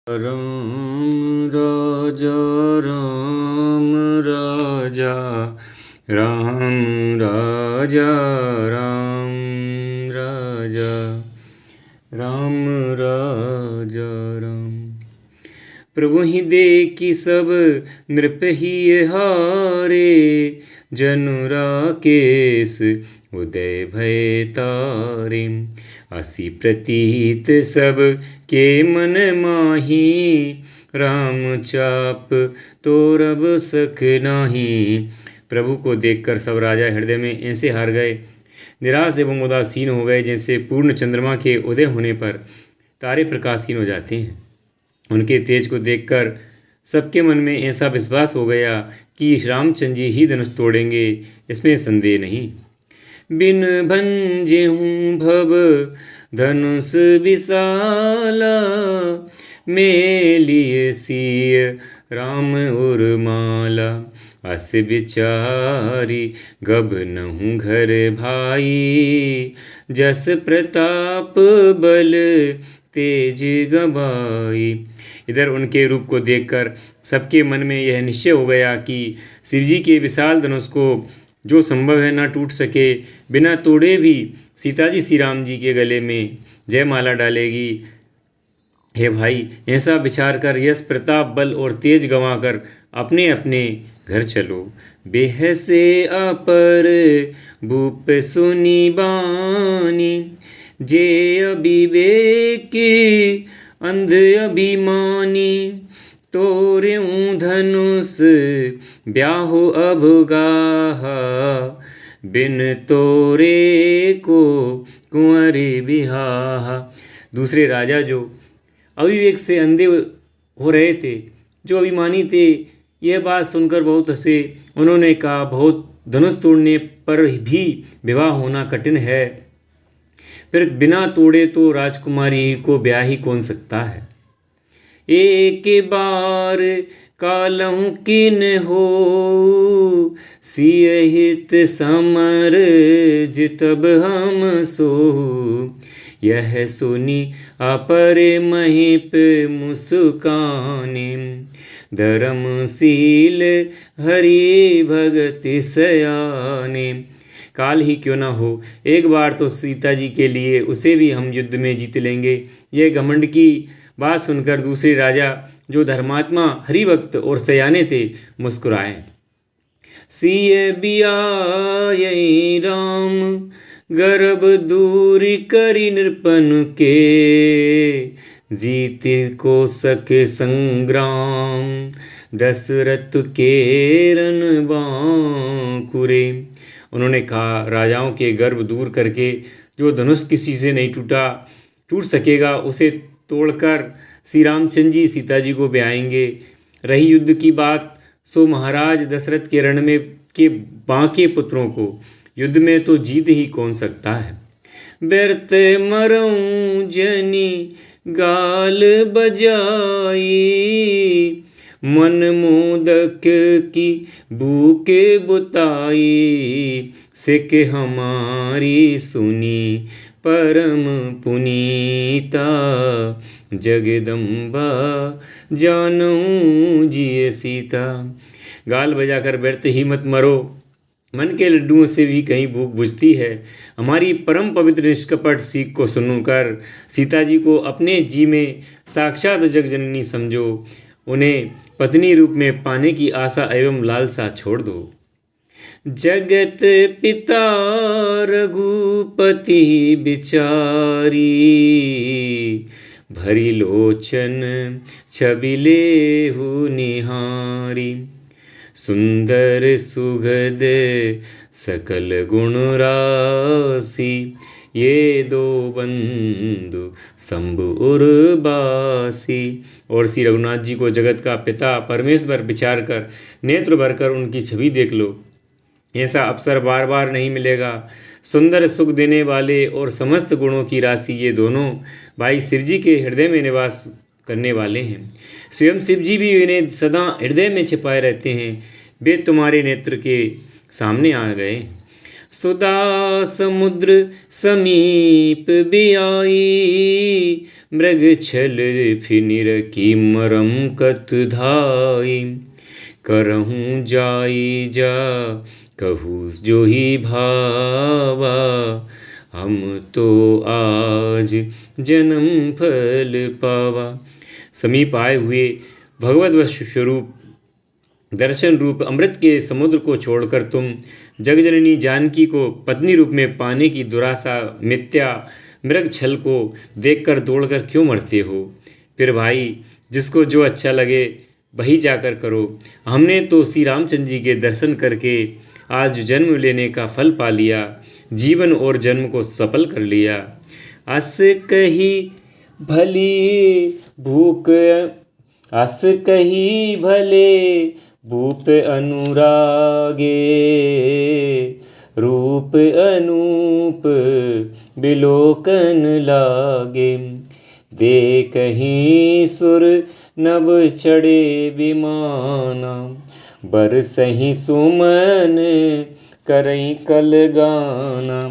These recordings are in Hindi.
राम राजा राम राजा राम राजा राम राजा राम राजा राम। प्रभु ही देखी सब नृप ही हारे, जनु राकेश उदय भय तारे। असी प्रतीत सब के मन माही, राम चाप तोरब सख नाही। प्रभु को देखकर सब राजा हृदय में ऐसे हार गए, निराश एवं उदासीन हो गए, जैसे पूर्ण चंद्रमा के उदय होने पर तारे प्रकाशहीन हो जाते हैं। उनके तेज को देखकर सबके मन में ऐसा विश्वास हो गया कि रामचंद्र जी ही धनुष तोड़ेंगे, इसमें संदेह नहीं। बिन भंजे हूँ भव धनुष विशाला, मेलिए सिय राम उर्माला। अस विचारी गब नहूँ घर भाई, जस प्रताप बल तेज गवाई। इधर उनके रूप को देखकर सबके मन में यह निश्चय हो गया कि शिवजी के विशाल धनुष को जो संभव है ना टूट सके, बिना तोड़े भी सीता जी श्री राम जी के गले में जयमाला डालेगी। हे भाई, ऐसा विचार कर यश प्रताप बल और तेज गंवाकर अपने अपने घर चलो। बेहसे अपर भूप सुनी बानी, जे अविवेकी अंध अभिमानी। तोरे धनुष ब्याहो अभगाहा, बिन तोरे को कुंवरी बिहाहा। दूसरे राजा जो अविवेक से अंधे हो रहे थे, जो अभिमानी थे, यह बात सुनकर बहुत हंसे। उन्होंने कहा, बहुत धनुष तोड़ने पर भी विवाह होना कठिन है, फिर बिना तोड़े तो राजकुमारी को ब्याह ही कौन सकता है। एक बार कालहु किन हो, सियहित समर जितब हम सोहु। यह सुनी अपर महीप मुस्काने, धर्मशील हरि भगति सयाने। काल ही क्यों ना हो, एक बार तो सीता जी के लिए उसे भी हम युद्ध में जीत लेंगे। यह घमंड की बात सुनकर दूसरे राजा जो धर्मात्मा हरिभक्त और सयाने थे, मुस्कुराए। सिय बियाई राम गर्भ दूरी करी नृपन के, जीत को सके संग्राम दशरथ के रन बांकुरे। उन्होंने कहा, राजाओं के गर्भ दूर करके जो धनुष किसी से नहीं टूट सकेगा, उसे तोड़कर श्री रामचंद्र जी सीता जी को ब्याहेंगे। रही युद्ध की बात, सो महाराज दशरथ के रण में के बांके पुत्रों को युद्ध में तो जीत ही कौन सकता है। व्यर्थ मरऊं जनी गाल बजाई, मन मोदक की भूखे बुताई। सिख हमारी सुनी परम पुनीता, जगदम्बा जानूं जिए सीता। गाल बजाकर व्यर्थ ही मत मरो, मन के लड्डुओं से भी कहीं भूख बुझती है। हमारी परम पवित्र निष्कपट सीख को सुनकर सीता जी को अपने जी में साक्षात जगजननी समझो। उन्हें पत्नी रूप में पाने की आशा एवं लालसा छोड़ दो। जगत पिता रघुपति बिचारी, भरी लोचन छवि लेहु निहारी। सुंदर सुगध सकल गुण राशि, ये दो बंधु शंभु उर्वासी। और श्री रघुनाथ जी को जगत का पिता परमेश्वर विचार कर नेत्र भरकर उनकी छवि देख लो। ऐसा अवसर बार बार नहीं मिलेगा। सुंदर सुख देने वाले और समस्त गुणों की राशि ये दोनों भाई शिवजी के हृदय में निवास करने वाले हैं। स्वयं शिवजी भी इन्हें सदा हृदय में छिपाए रहते हैं। वे तुम्हारे नेत्र के सामने आ गए। सुदा समुद्र समीप भी आई, मृग छल फिनिर की मरम कत धाई। करहूँ जाई जा कहूँ जो ही भावा, हम तो आज जन्म फल पावा। समीप आए हुए भगवत स्वरूप दर्शन रूप अमृत के समुद्र को छोड़कर तुम जगजननी जानकी को पत्नी रूप में पाने की दुराशा मिथ्या मृग छल को देखकर दौड़कर क्यों मरते हो? फिर भाई, जिसको जो अच्छा लगे वही जाकर करो। हमने तो श्री रामचंद्र जी के दर्शन करके आज जन्म लेने का फल पा लिया, जीवन और जन्म को सफल कर लिया। अस कही भली भूख, अस कही भले भूप अनुरागे, रूप अनूप बिलोकन लागे। देखहीं सुर नभ चढ़े विमाना, बरसहीं सुमन करई कल गाना।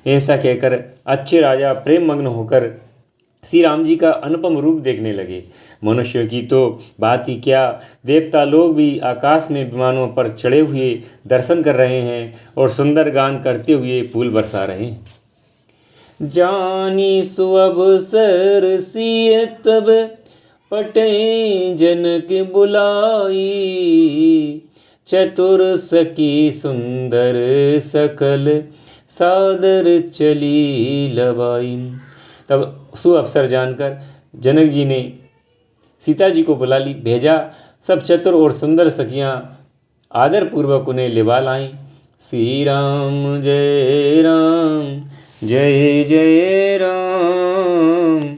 ऐसा कहकर अच्छे राजा प्रेम मग्न होकर श्री राम जी का अनुपम रूप देखने लगे। मनुष्य की तो बात ही क्या, देवता लोग भी आकाश में विमानों पर चढ़े हुए दर्शन कर रहे हैं और सुंदर गान करते हुए फूल बरसा रहे हैं। जानी सुअवसर सिय तब पटई जनक बुलाई, चतुर सकी सुंदर सकल सादर चली लबाई। तब सुअवसर जानकर जनक जी ने सीता जी को बुला ली, भेजा। सब चतुर और सुंदर सखियाँ आदरपूर्वक उन्हें लिवा लाईं। श्री राम जय राम, जय जय राम,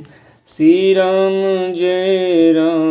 श्री राम जय राम।